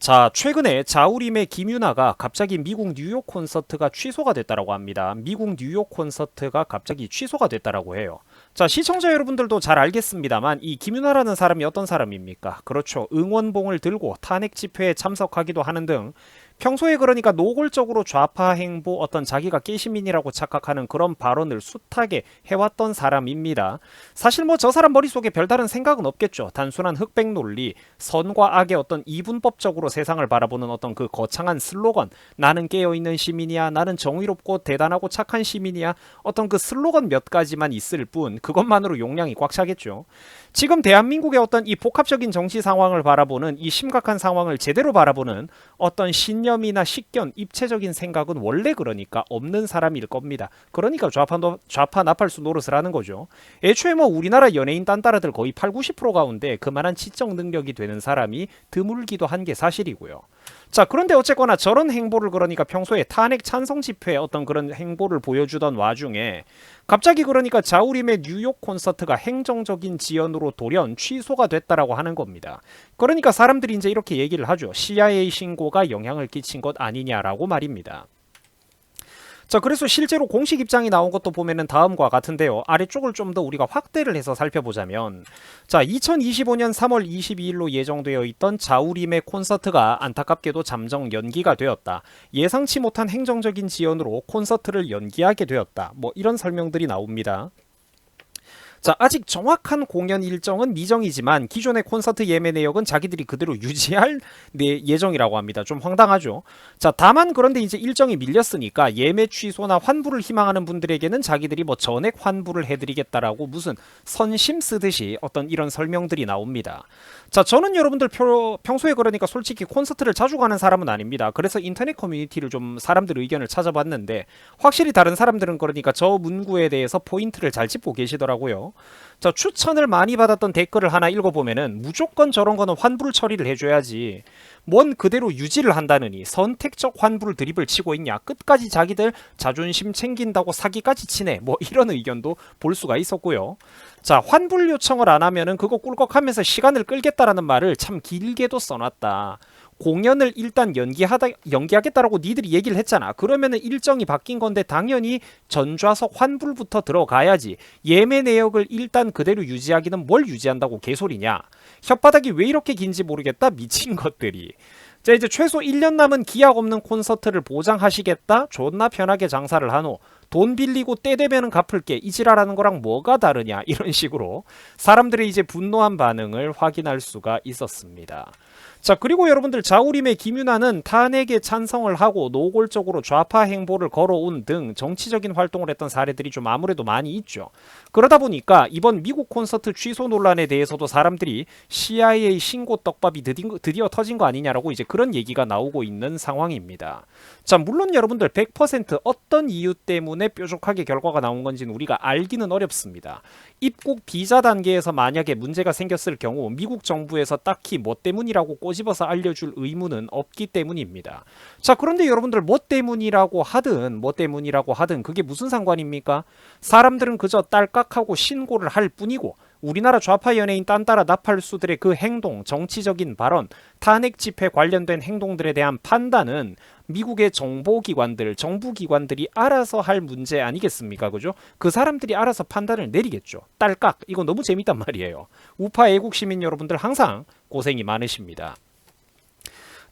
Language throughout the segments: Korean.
자, 최근에 자우림의 김유나가 갑자기 미국 뉴욕 콘서트가 취소가 됐다라고 합니다. 미국 뉴욕 콘서트가 갑자기 취소가 됐다라고 해요. 자, 시청자 여러분들도 잘 알겠습니다만 이 김유나라는 사람이 어떤 사람입니까? 그렇죠. 응원봉을 들고 탄핵 집회에 참석하기도 하는 등 평소에 그러니까 노골적으로 좌파 행보 어떤 자기가 깨시민이라고 착각하는 그런 발언을 숱하게 해왔던 사람입니다. 사실 뭐 저 사람 머릿속에 별다른 생각은 없겠죠. 단순한 흑백 논리, 선과 악의 어떤 이분법적으로 세상을 바라보는 어떤 그 거창한 슬로건, 나는 깨어있는 시민이야, 나는 정의롭고 대단하고 착한 시민이야, 어떤 그 슬로건 몇 가지만 있을 뿐 그것만으로 용량이 꽉 차겠죠. 지금 대한민국의 어떤 이 복합적인 정치 상황을 바라보는 이 심각한 상황을 제대로 바라보는 어떤 신념이나 식견, 입체적인 생각은 원래 그러니까 없는 사람일 겁니다. 그러니까 좌파 나팔수 노릇을 하는 거죠. 애초에 뭐 우리나라 연예인 딴따라들 거의 8, 90% 가운데 그만한 지적 능력이 되는 사람이 드물기도 한 게 사실이고요. 자, 그런데 어쨌거나 저런 행보를 그러니까 평소에 탄핵 찬성 집회 어떤 그런 행보를 보여주던 와중에 갑자기 그러니까 자우림의 뉴욕 콘서트가 행정적인 지연으로 돌연 취소가 됐다라고 하는 겁니다. 그러니까 사람들이 이제 이렇게 얘기를 하죠. CIA 신고가 영향을 끼친 것 아니냐라고 말입니다. 자, 그래서 실제로 공식 입장이 나온 것도 보면은 다음과 같은데요. 아래쪽을 좀 더 우리가 확대를 해서 살펴보자면, 자, 2025년 3월 22일로 예정되어 있던 자우림의 콘서트가 안타깝게도 잠정 연기가 되었다. 예상치 못한 행정적인 지연으로 콘서트를 연기하게 되었다. 뭐 이런 설명들이 나옵니다. 자, 아직 정확한 공연 일정은 미정이지만 기존의 콘서트 예매 내역은 자기들이 그대로 유지할 예정이라고 합니다. 좀 황당하죠. 자, 다만 그런데 이제 일정이 밀렸으니까 예매 취소나 환불을 희망하는 분들에게는 자기들이 뭐 전액 환불을 해드리겠다라고 무슨 선심 쓰듯이 어떤 이런 설명들이 나옵니다. 자, 저는 여러분들 평소에 그러니까 솔직히 콘서트를 자주 가는 사람은 아닙니다. 그래서 인터넷 커뮤니티를 좀 사람들 의견을 찾아봤는데 확실히 다른 사람들은 그러니까 저 문구에 대해서 포인트를 잘 짚고 계시더라고요. 자, 추천을 많이 받았던 댓글을 하나 읽어보면은 무조건 저런 거는 환불 처리를 해줘야지 뭔 그대로 유지를 한다느니 선택적 환불 드립을 치고 있냐, 끝까지 자기들 자존심 챙긴다고 사기까지 치네, 뭐 이런 의견도 볼 수가 있었고요. 자, 환불 요청을 안 하면은 그거 꿀꺽하면서 시간을 끌겠다라는 말을 참 길게도 써놨다. 공연을 일단 연기하겠다라고 니들이 얘기를 했잖아. 그러면은 일정이 바뀐 건데 당연히 전좌석 환불부터 들어가야지. 예매 내역을 일단 그대로 유지하기는 뭘 유지한다고 개소리냐. 혓바닥이 왜 이렇게 긴지 모르겠다. 미친 것들이. 자, 이제 최소 1년 남은 기약 없는 콘서트를 보장하시겠다. 존나 편하게 장사를 하노. 돈 빌리고 때 되면은 갚을게. 이 지랄하는 거랑 뭐가 다르냐. 이런 식으로 사람들의 이제 분노한 반응을 확인할 수가 있었습니다. 자, 그리고 여러분들 자우림의 김유나는 탄핵에 찬성을 하고 노골적으로 좌파 행보를 걸어온 등 정치적인 활동을 했던 사례들이 좀 아무래도 많이 있죠. 그러다 보니까 이번 미국 콘서트 취소 논란에 대해서도 사람들이 CIA 신고 떡밥이 드디어 터진 거 아니냐라고 이제 그런 얘기가 나오고 있는 상황입니다. 자, 물론 여러분들 100% 어떤 이유 때문에 뾰족하게 결과가 나온 건지는 우리가 알기는 어렵습니다. 입국 비자 단계에서 만약에 문제가 생겼을 경우 미국 정부에서 딱히 뭐 때문이라고 꼬집어서 알려줄 의무는 없기 때문입니다. 자, 그런데 여러분들 뭐 때문이라고 하든 그게 무슨 상관입니까? 사람들은 그저 딸깍하고 신고를 할 뿐이고 우리나라 좌파 연예인 딴따라 나팔수들의 그 행동, 정치적인 발언, 탄핵 집회 관련된 행동들에 대한 판단은 미국의 정보기관들, 정부기관들이 알아서 할 문제 아니겠습니까? 그죠? 그 사람들이 알아서 판단을 내리겠죠. 딸깍. 이거 너무 재밌단 말이에요. 우파 애국 시민 여러분들 항상 고생이 많으십니다.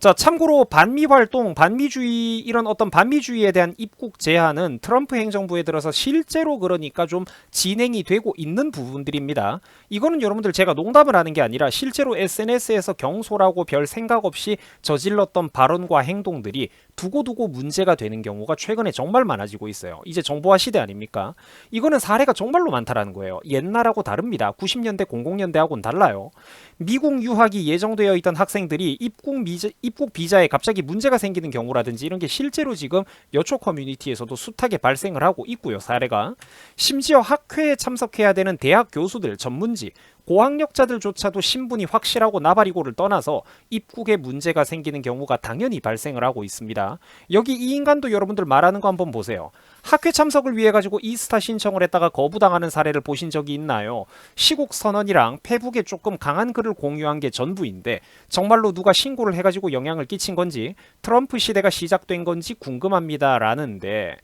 자, 참고로 반미 활동, 반미주의, 이런 어떤 반미주의에 대한 입국 제한은 트럼프 행정부에 들어서 실제로 그러니까 좀 진행이 되고 있는 부분들입니다. 이거는 여러분들 제가 농담을 하는 게 아니라 실제로 SNS에서 경솔하고 별 생각 없이 저질렀던 발언과 행동들이 두고두고 문제가 되는 경우가 최근에 정말 많아지고 있어요. 이제 정보화 시대 아닙니까? 이거는 사례가 정말로 많다라는 거예요. 옛날하고 다릅니다. 90년대, 00년대하고는 달라요. 미국 유학이 예정되어 있던 학생들이 입국 비자에 갑자기 문제가 생기는 경우라든지 이런 게 실제로 지금 여초 커뮤니티에서도 숱하게 발생을 하고 있고요. 사례가. 심지어 학회에 참석해야 되는 대학 교수들, 전문지, 고학력자들조차도 신분이 확실하고 나발이고를 떠나서 입국에 문제가 생기는 경우가 당연히 발생을 하고 있습니다. 여기 이 인간도 여러분들 말하는 거 한번 보세요. 학회 참석을 위해 가지고 이스타 신청을 했다가 거부당하는 사례를 보신 적이 있나요? 시국 선언이랑 페북에 조금 강한 글을 공유한 게 전부인데 정말로 누가 신고를 해가지고 영향을 끼친 건지 트럼프 시대가 시작된 건지 궁금합니다 라는데,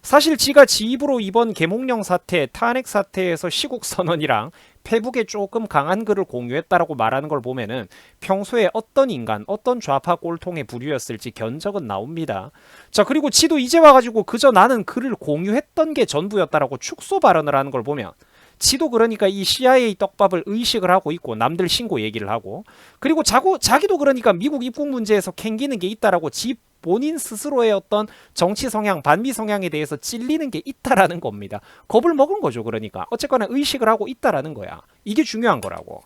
사실 지가 지 입으로 이번 계몽령 사태, 탄핵 사태에서 시국 선언이랑 페북에 조금 강한 글을 공유했다라고 말하는 걸 보면은 평소에 어떤 인간, 어떤 좌파 꼴통의 부류였을지 견적은 나옵니다. 자, 그리고 지도 이제 와가지고 그저 나는 글을 공유했던 게 전부였다라고 축소 발언을 하는 걸 보면 지도 그러니까 이 CIA 떡밥을 의식을 하고 있고 남들 신고 얘기를 하고, 그리고 자기도 그러니까 미국 입국 문제에서 캥기는 게 있다라고 지 본인 스스로의 어떤 정치 성향, 반미 성향에 대해서 찔리는 게 있다라는 겁니다. 겁을 먹은 거죠. 그러니까 어쨌거나 의식을 하고 있다라는 거야. 이게 중요한 거라고.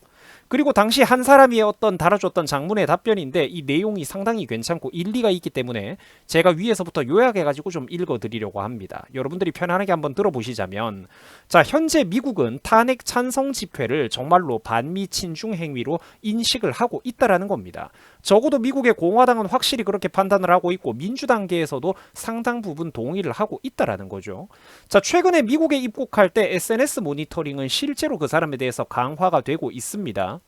그리고 당시 한 사람이 어떤 달아줬던 장문의 답변인데 이 내용이 상당히 괜찮고 일리가 있기 때문에 제가 위에서부터 요약해가지고 좀 읽어드리려고 합니다. 여러분들이 편안하게 한번 들어보시자면, 자, 현재 미국은 탄핵 찬성 집회를 정말로 반미 친중 행위로 인식을 하고 있다라는 겁니다. 적어도 미국의 공화당은 확실히 그렇게 판단을 하고 있고 민주당계에서도 상당 부분 동의를 하고 있다라는 거죠. 자, 최근에 미국에 입국할 때 SNS 모니터링은 실제로 그 사람에 대해서 강화가 되고 있습니다.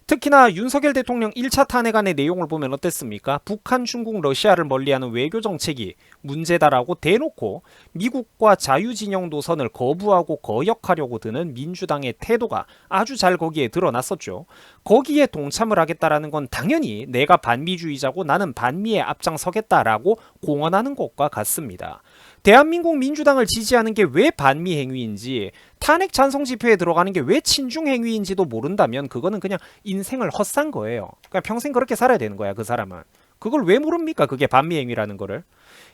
특히나 윤석열 대통령 1차 탄핵안의 내용을 보면 어땠습니까? 북한, 중국, 러시아를 멀리하는 외교 정책이 문제다라고 대놓고 미국과 자유진영 노선을 거부하고 거역하려고 드는 민주당의 태도가 아주 잘 거기에 드러났었죠. 거기에 동참을 하겠다라는 건 당연히 내가 반미주의자고 나는 반미에 앞장서겠다라고 공언하는 것과 같습니다. 대한민국 민주당을 지지하는 게 왜 반미 행위인지, 탄핵 찬성 집회에 들어가는 게 왜 친중 행위인지도 모른다면 그거는 그냥 인생을 헛산 거예요. 그냥 평생 그렇게 살아야 되는 거야, 그 사람은. 그걸 왜 모릅니까? 그게 반미 행위라는 거를.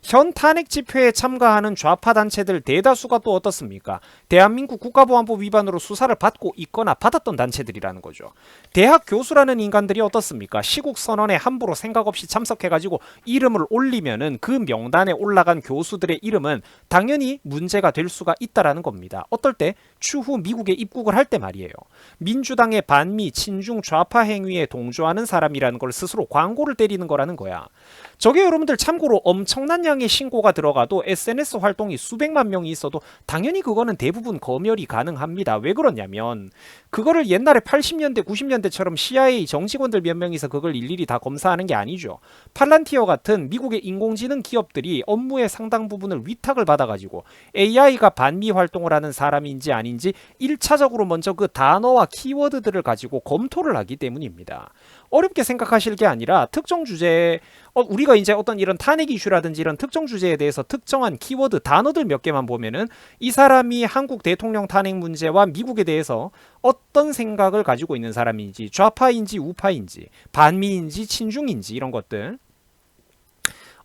현 탄핵 집회에 참가하는 좌파 단체들 대다수가 또 어떻습니까? 대한민국 국가보안법 위반으로 수사를 받고 있거나 받았던 단체들이라는 거죠. 대학 교수라는 인간들이 어떻습니까? 시국 선언에 함부로 생각 없이 참석해가지고 이름을 올리면은 그 명단에 올라간 교수들의 이름은 당연히 문제가 될 수가 있다라는 겁니다. 어떨 때? 추후 미국에 입국을 할 때 말이에요. 민주당의 반미, 친중, 좌파 행위에 동조하는 사람이라는 걸 스스로 광고를 때리는 거라는 거야. 저게 여러분들 참고로 엄청난 양의 신고가 들어가도 SNS 활동이 수백만 명이 있어도 당연히 그거는 대부분 검열이 가능합니다. 왜 그러냐면 그거를 옛날에 80년대 90년대처럼 CIA 정직원들 몇 명이서 그걸 일일이 다 검사하는 게 아니죠. 팔란티어 같은 미국의 인공지능 기업들이 업무의 상당 부분을 위탁을 받아가지고 AI가 반미 활동을 하는 사람인지 아닌지 1차적으로 먼저 그 단어와 키워드들을 가지고 검토를 하기 때문입니다. 어렵게 생각하실 게 아니라 특정 주제에 우리가 이제 어떤 이런 탄핵 이슈라든지 이런 특정 주제에 대해서 특정한 키워드 단어들 몇 개만 보면은 이 사람이 한국 대통령 탄핵 문제와 미국에 대해서 어떤 생각을 가지고 있는 사람인지, 좌파인지 우파인지, 반미인지 친중인지 이런 것들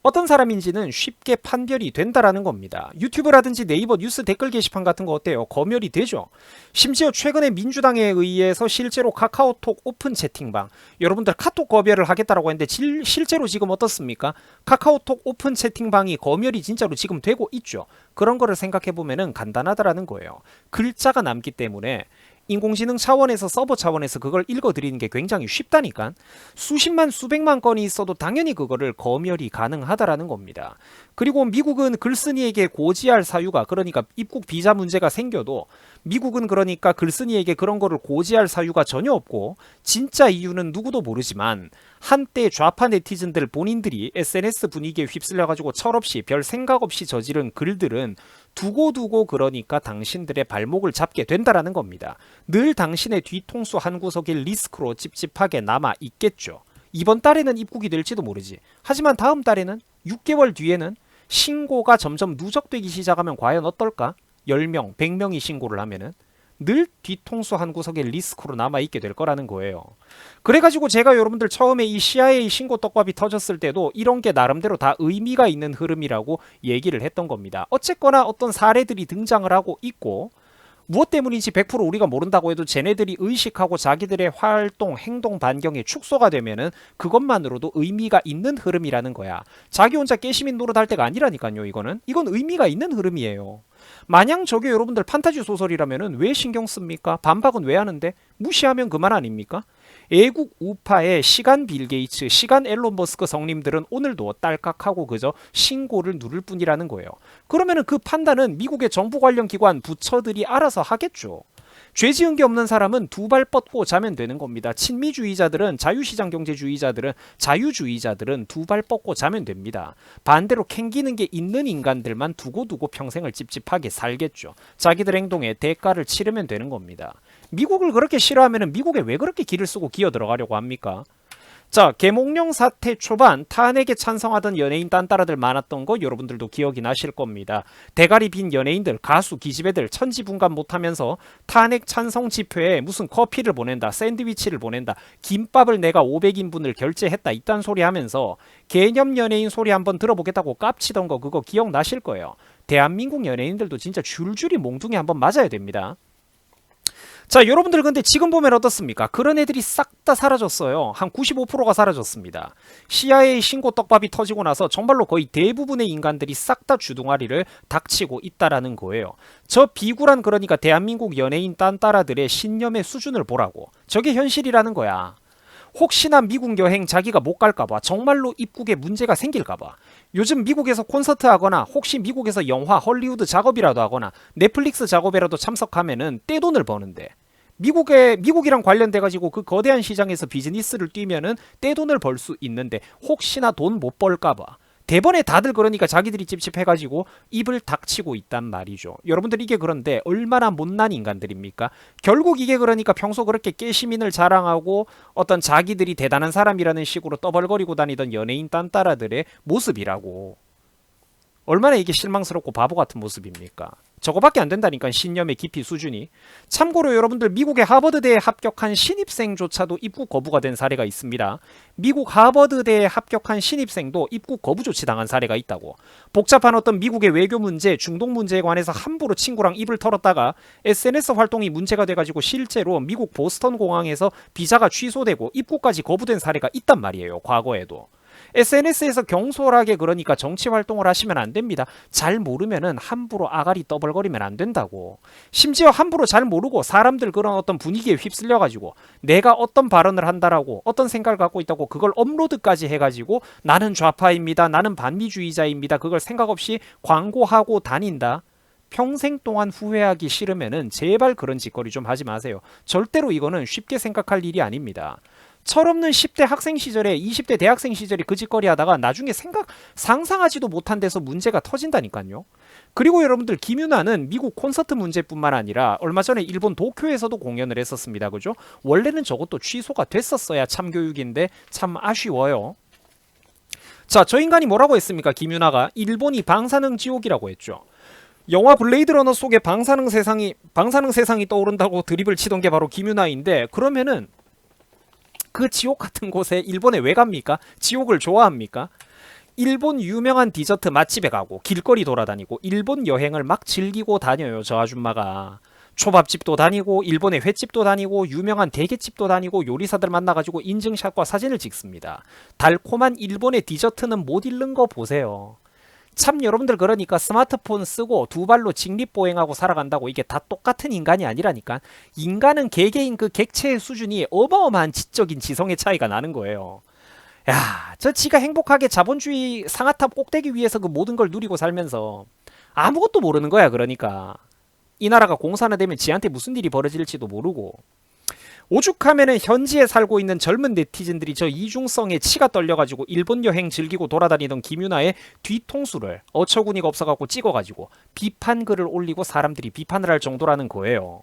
어떤 사람인지는 쉽게 판별이 된다라는 겁니다. 유튜브라든지 네이버 뉴스 댓글 게시판 같은 거 어때요? 검열이 되죠. 심지어 최근에 민주당에 의해서 실제로 카카오톡 오픈 채팅방, 여러분들 카톡 검열을 하겠다라고 했는데 실제로 지금 어떻습니까? 카카오톡 오픈 채팅방이 검열이 진짜로 지금 되고 있죠. 그런 거를 생각해 보면은 간단하다라는 거예요. 글자가 남기 때문에 인공지능 차원에서 서버 차원에서 그걸 읽어드리는 게 굉장히 쉽다니까. 수십만 수백만 건이 있어도 당연히 그거를 검열이 가능하다라는 겁니다. 그리고 미국은 글쓴이에게 고지할 사유가, 그러니까 입국 비자 문제가 생겨도 미국은 그러니까 글쓴이에게 그런 거를 고지할 사유가 전혀 없고, 진짜 이유는 누구도 모르지만 한때 좌파 네티즌들 본인들이 SNS 분위기에 휩쓸려가지고 철없이 별 생각 없이 저지른 글들은 두고두고 그러니까 당신들의 발목을 잡게 된다라는 겁니다. 늘 당신의 뒤통수 한 구석에 리스크로 찝찝하게 남아 있겠죠. 이번 달에는 입국이 될지도 모르지. 하지만 다음 달에는, 6개월 뒤에는 신고가 점점 누적되기 시작하면 과연 어떨까? 10명, 100명이 신고를 하면은 늘 뒤통수 한 구석에 리스크로 남아있게 될 거라는 거예요. 그래가지고 제가 여러분들 처음에 이 CIA 신고 떡밥이 터졌을 때도 이런 게 나름대로 다 의미가 있는 흐름이라고 얘기를 했던 겁니다. 어쨌거나 어떤 사례들이 등장을 하고 있고, 무엇 때문인지 100% 우리가 모른다고 해도 쟤네들이 의식하고 자기들의 활동, 행동 반경에 축소가 되면은 그것만으로도 의미가 있는 흐름이라는 거야. 자기 혼자 깨시민 노릇할 때가 아니라니까요. 이건 의미가 있는 흐름이에요. 마냥 저게 여러분들 판타지 소설이라면은 왜 신경 씁니까? 반박은 왜 하는데? 무시하면 그만 아닙니까? 애국 우파의 시간 빌 게이츠, 시간 앨런 머스크 성님들은 오늘도 딸깍하고 그저 신고를 누를 뿐이라는 거예요. 그러면은 그 판단은 미국의 정부 관련 기관, 부처들이 알아서 하겠죠. 죄 지은 게 없는 사람은 두 발 뻗고 자면 되는 겁니다. 친미주의자들은, 자유시장 경제주의자들은, 자유주의자들은 두 발 뻗고 자면 됩니다. 반대로 캥기는 게 있는 인간들만 두고두고 평생을 찝찝하게 살겠죠. 자기들 행동에 대가를 치르면 되는 겁니다. 미국을 그렇게 싫어하면 미국에 왜 그렇게 기를 쓰고 기어 들어가려고 합니까? 자, 계몽룡 사태 초반 탄핵에 찬성하던 연예인 딴따라들 많았던 거 여러분들도 기억이 나실 겁니다. 대가리 빈 연예인들, 가수, 기집애들 천지분간 못하면서 탄핵 찬성 지표에 무슨 커피를 보낸다, 샌드위치를 보낸다, 김밥을 내가 500인분을 결제했다 이딴 소리 하면서 개념 연예인 소리 한번 들어보겠다고 깝치던 거 그거 기억나실 거예요. 대한민국 연예인들도 진짜 줄줄이 몽둥이 한번 맞아야 됩니다. 자, 여러분들 근데 지금 보면 어떻습니까? 그런 애들이 싹 다 사라졌어요. 한 95%가 사라졌습니다. CIA 신고 떡밥이 터지고 나서 정말로 거의 대부분의 인간들이 싹 다 주둥아리를 닥치고 있다라는 거예요. 저 비굴한 그러니까 대한민국 연예인 딴따라들의 신념의 수준을 보라고. 저게 현실이라는 거야. 혹시나 미국 여행 자기가 못 갈까봐, 정말로 입국에 문제가 생길까봐, 요즘 미국에서 콘서트 하거나 혹시 미국에서 영화 헐리우드 작업이라도 하거나 넷플릭스 작업이라도 참석하면은 떼돈을 버는데, 미국이랑 관련돼가지고 그 거대한 시장에서 비즈니스를 뛰면은 떼돈을 벌 수 있는데 혹시나 돈 못 벌까봐 대번에 다들 그러니까 자기들이 찝찝해가지고 입을 닥치고 있단 말이죠. 여러분들 이게 그런데 얼마나 못난 인간들입니까? 결국 이게 그러니까 평소 그렇게 깨시민을 자랑하고 어떤 자기들이 대단한 사람이라는 식으로 떠벌거리고 다니던 연예인 딴따라들의 모습이라고. 얼마나 이게 실망스럽고 바보 같은 모습입니까? 저거밖에 안 된다니까, 신념의 깊이 수준이. 참고로 여러분들 미국의 하버드대에 합격한 신입생조차도 입국 거부가 된 사례가 있습니다. 미국 하버드대에 합격한 신입생도 입국 거부 조치당한 사례가 있다고. 복잡한 어떤 미국의 외교 문제, 중동 문제에 관해서 함부로 친구랑 입을 털었다가 SNS 활동이 문제가 돼가지고 실제로 미국 보스턴 공항에서 비자가 취소되고 입국까지 거부된 사례가 있단 말이에요. 과거에도. SNS에서 경솔하게 그러니까 정치 활동을 하시면 안 됩니다. 잘 모르면은 함부로 아가리 떠벌거리면 안 된다고. 심지어 함부로 잘 모르고 사람들 그런 어떤 분위기에 휩쓸려가지고 내가 어떤 발언을 한다라고 어떤 생각을 갖고 있다고 그걸 업로드까지 해가지고 나는 좌파입니다, 나는 반미주의자입니다, 그걸 생각 없이 광고하고 다닌다. 평생 동안 후회하기 싫으면은 제발 그런 짓거리 좀 하지 마세요. 절대로 이거는 쉽게 생각할 일이 아닙니다. 철없는 10대 학생 시절에 20대 대학생 시절에 그 짓거리 하다가 나중에 상상하지도 못한 데서 문제가 터진다니까요. 그리고 여러분들 김윤아는 미국 콘서트 문제뿐만 아니라 얼마 전에 일본 도쿄에서도 공연을 했었습니다. 그죠? 원래는 저것도 취소가 됐었어야 참교육인데 참 아쉬워요. 자, 저 인간이 뭐라고 했습니까? 김윤아가 일본이 방사능 지옥이라고 했죠. 영화 블레이드 러너 속에 방사능 세상이 떠오른다고 드립을 치던 게 바로 김윤아인데, 그러면은 그 지옥 같은 곳에 일본에 왜 갑니까? 지옥을 좋아합니까? 일본 유명한 디저트 맛집에 가고 길거리 돌아다니고 일본 여행을 막 즐기고 다녀요. 저 아줌마가. 초밥집도 다니고 일본의 횟집도 다니고 유명한 대게집도 다니고 요리사들 만나가지고 인증샷과 사진을 찍습니다. 달콤한 일본의 디저트는 못 잃는 거 보세요. 참 여러분들 그러니까 스마트폰 쓰고 두 발로 직립보행하고 살아간다고 이게 다 똑같은 인간이 아니라니까. 인간은 개개인 그 객체의 수준이 어마어마한 지적인 지성의 차이가 나는 거예요. 야, 저 지가 행복하게 자본주의 상아탑 꼭대기 위에서 그 모든 걸 누리고 살면서 아무것도 모르는 거야. 그러니까 이 나라가 공산화 되면 지한테 무슨 일이 벌어질지도 모르고. 오죽하면은 현지에 살고 있는 젊은 네티즌들이 저 이중성에 치가 떨려가지고 일본 여행 즐기고 돌아다니던 김윤아의 뒤통수를 어처구니가 없어갖고 찍어가지고 비판글을 올리고 사람들이 비판을 할 정도라는 거예요.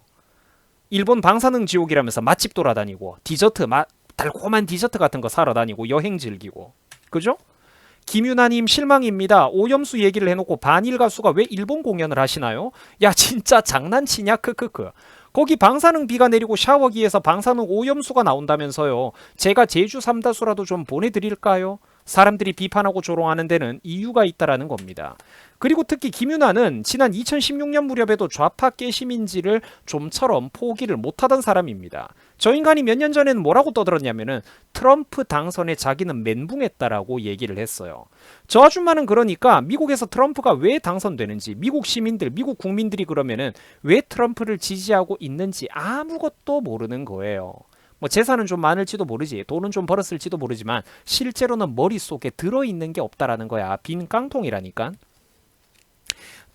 일본 방사능 지옥이라면서 맛집 돌아다니고 디저트 달콤한 디저트 같은 거 사러 다니고 여행 즐기고. 그죠? 김윤아님 실망입니다. 오염수 얘기를 해놓고 반일 가수가 왜 일본 공연을 하시나요? 야, 진짜 장난치냐? 크크크. 거기 방사능 비가 내리고 샤워기에서 방사능 오염수가 나온다면서요. 제가 제주 삼다수라도 좀 보내드릴까요? 사람들이 비판하고 조롱하는 데는 이유가 있다라는 겁니다. 그리고 특히 김윤아는 지난 2016년 무렵에도 좌파 깨심인지를 좀처럼 포기를 못하던 사람입니다. 저 인간이 몇 년 전에는 뭐라고 떠들었냐면은 트럼프 당선에 자기는 멘붕했다라고 얘기를 했어요. 저 아줌마는 그러니까 미국에서 트럼프가 왜 당선되는지, 미국 시민들, 미국 국민들이 그러면은 왜 트럼프를 지지하고 있는지 아무것도 모르는 거예요. 뭐 재산은 좀 많을지도 모르지, 돈은 좀 벌었을지도 모르지만 실제로는 머릿속에 들어있는 게 없다라는 거야. 빈 깡통이라니까.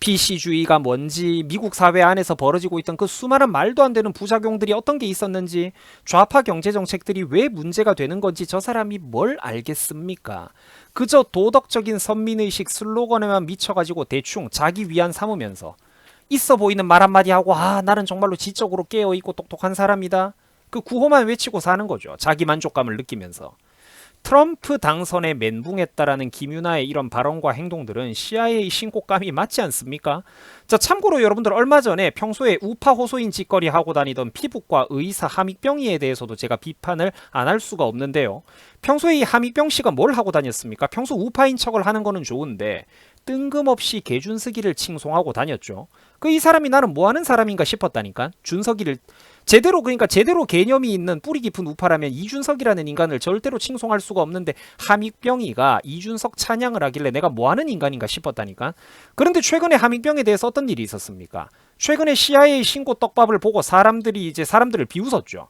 PC주의가 뭔지, 미국 사회 안에서 벌어지고 있던 그 수많은 말도 안 되는 부작용들이 어떤 게 있었는지, 좌파 경제 정책들이 왜 문제가 되는 건지 저 사람이 뭘 알겠습니까? 그저 도덕적인 선민의식 슬로건에만 미쳐가지고 대충 자기 위안 삼으면서 있어 보이는 말 한마디 하고 나는 정말로 지적으로 깨어있고 똑똑한 사람이다. 그 구호만 외치고 사는 거죠. 자기 만족감을 느끼면서. 트럼프 당선에 멘붕했다라는 김윤아의 이런 발언과 행동들은 CIA 신고감이 맞지 않습니까? 자, 참고로 여러분들 얼마 전에 평소에 우파 호소인 짓거리 하고 다니던 피부과 의사 함익병이에 대해서도 제가 비판을 안 할 수가 없는데요. 평소에 이 함익병 씨가 뭘 하고 다녔습니까? 평소 우파인 척을 하는 거는 좋은데 뜬금없이 개준석이를 칭송하고 다녔죠. 그 이 사람이 나는 뭐 하는 사람인가 싶었다니까. 준석이를 제대로, 그러니까 제대로 개념이 있는 뿌리 깊은 우파라면 이준석이라는 인간을 절대로 칭송할 수가 없는데 함익병이가 이준석 찬양을 하길래 내가 뭐 하는 인간인가 싶었다니까. 그런데 최근에 함익병에 대해서 어떤 일이 있었습니까? 최근에 CIA 신고 떡밥을 보고 사람들이 이제 사람들을 비웃었죠.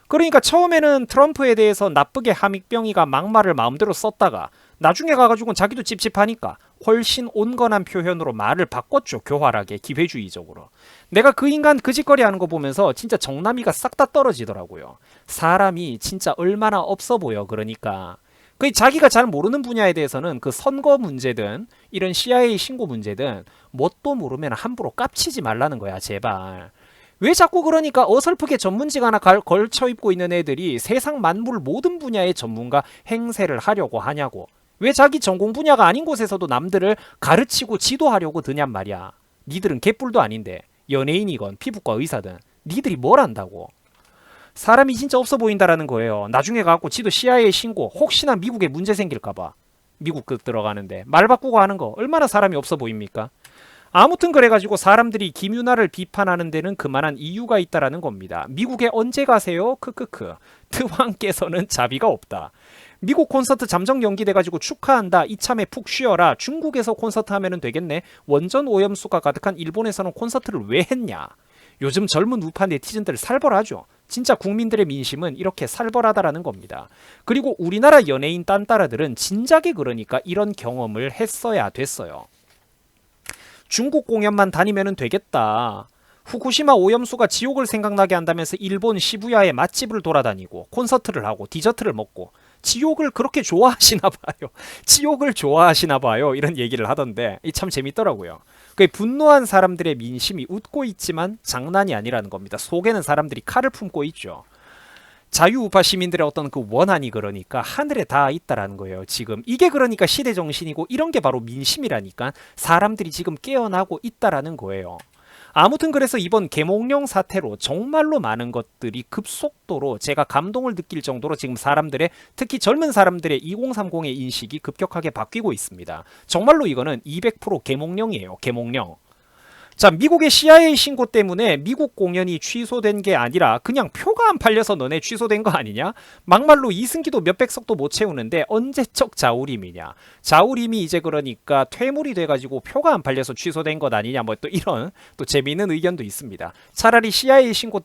그러니까 처음에는 트럼프에 대해서 나쁘게 함익병이가 막말을 마음대로 썼다가 나중에 가가지고는 자기도 찝찝하니까 훨씬 온건한 표현으로 말을 바꿨죠. 교활하게, 기회주의적으로. 내가 그 인간 그 짓거리 하는 거 보면서 진짜 정남이가 싹 다 떨어지더라고요. 사람이 진짜 얼마나 없어 보여. 그러니까 그 자기가 잘 모르는 분야에 대해서는 그 선거 문제든 이런 CIA 신고 문제든 뭣도 모르면 함부로 깝치지 말라는 거야. 제발. 왜 자꾸 그러니까 어설프게 전문직 하나 걸쳐 입고 있는 애들이 세상 만물 모든 분야의 전문가 행세를 하려고 하냐고. 왜 자기 전공 분야가 아닌 곳에서도 남들을 가르치고 지도하려고 드냔 말이야. 니들은 개뿔도 아닌데 연예인이건 피부과 의사든 니들이 뭘 안다고. 사람이 진짜 없어 보인다라는 거예요. 나중에 가갖고 지도 CIA 신고, 혹시나 미국에 문제 생길까봐 미국 들어가는데 말 바꾸고 하는 거 얼마나 사람이 없어 보입니까? 아무튼 그래가지고 사람들이 김윤아를 비판하는 데는 그만한 이유가 있다라는 겁니다. 미국에 언제 가세요? 크크크. 트왕께서는 자비가 없다. 미국 콘서트 잠정 연기돼가지고 축하한다. 이참에 푹 쉬어라. 중국에서 콘서트 하면 되겠네. 원전 오염수가 가득한 일본에서는 콘서트를 왜 했냐. 요즘 젊은 우파 네티즌들 살벌하죠. 진짜 국민들의 민심은 이렇게 살벌하다라는 겁니다. 그리고 우리나라 연예인 딴따라들은 진작에 그러니까 이런 경험을 했어야 됐어요. 중국 공연만 다니면 되겠다. 후쿠시마 오염수가 지옥을 생각나게 한다면서 일본 시부야의 맛집을 돌아다니고 콘서트를 하고 디저트를 먹고 지옥을 그렇게 좋아하시나 봐요. 지옥을 좋아하시나 봐요. 이런 얘기를 하던데 참 재밌더라고요. 그 분노한 사람들의 민심이 웃고 있지만 장난이 아니라는 겁니다. 속에는 사람들이 칼을 품고 있죠. 자유우파 시민들의 어떤 그 원한이 그러니까 하늘에 닿아 있다라는 거예요. 지금 이게 그러니까 시대 정신이고 이런 게 바로 민심이라니까. 사람들이 지금 깨어나고 있다라는 거예요. 아무튼 그래서 이번 계몽령 사태로 정말로 많은 것들이 급속도로 제가 감동을 느낄 정도로 지금 사람들의, 특히 젊은 사람들의 2030의 인식이 급격하게 바뀌고 있습니다. 정말로 이거는 200% 계몽령이에요. 계몽령. 자, 미국의 CIA 신고 때문에 미국 공연이 취소된 게 아니라 그냥 표가 안 팔려서 너네 취소된 거 아니냐? 막말로 이승기도 몇백석도 못 채우는데 언제적 자우림이냐? 자우림이 이제 그러니까 퇴물이 돼가지고 표가 안 팔려서 취소된 것 아니냐? 뭐 또 이런 또 재미있는 의견도 있습니다. 차라리 CIA 신고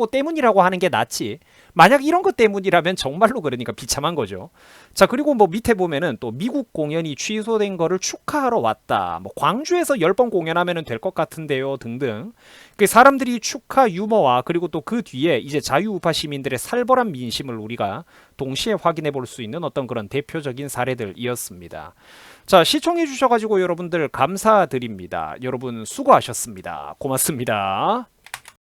때문이라고 하는 게 낫지. 만약 이런 것 때문이라면 정말로 그러니까 비참한 거죠. 자, 그리고 뭐 밑에 보면은 또 미국 공연이 취소된 거를 축하하러 왔다. 뭐 광주에서 10번 공연하면 될 것 같은데요. 등등. 그 사람들이 축하 유머와 그리고 또 그 뒤에 이제 자유우파 시민들의 살벌한 민심을 우리가 동시에 확인해 볼 수 있는 어떤 그런 대표적인 사례들이었습니다. 자, 시청해 주셔가지고 여러분들 감사드립니다. 여러분 수고하셨습니다. 고맙습니다.